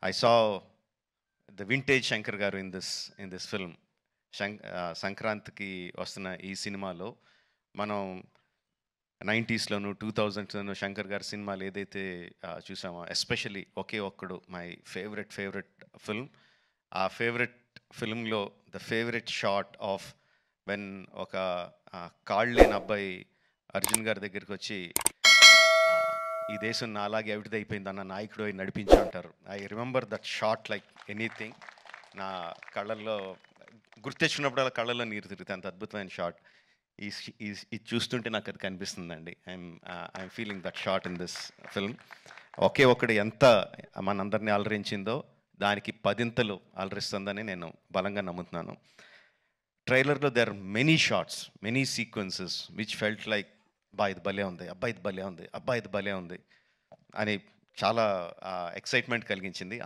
I saw the vintage Shankar garu in this film. సంక్రాంతికి వస్తున్న ఈ సినిమాలో మనం 90స్లోను 2000స్లోను శంకర్ గారి సినిమాలు ఏదైతే చూసామో, especially Oke Okkadu my favourite film. ఆ ఫేవరెట్ ఫిల్మ్లో the favourite shot of when ఒక కాళ్ళు లేని అబ్బాయి అర్జున్ గారి దగ్గరికి వచ్చి ఈ దేశం నా అలాగే అవిటిదైపోయింది అన్న నాయకుడు అయి నడిపించి అంటారు. I remember that shot like anything. నా కళ్ళల్లో గుర్తెచ్చినప్పుడు కళ్ళల్లో నీరు తిరుగుతాయి, అంత అద్భుతమైన షాట్. ఇది చూస్తుంటే నాకు అది కనిపిస్తుందండి. I'm feeling that shot in this film. Oke Okkadu ఎంత మనందరినీ అలరించిందో దానికి 10 అలరిస్తుందని నేను బలంగా నమ్ముతున్నాను. ట్రైలర్లో there are many shots, many sequences which felt like ఇది భలే ఉంది, ఇది భలే ఉంది, ఇది భలే ఉంది అని చాలా ఎక్సైట్మెంట్ కలిగించింది.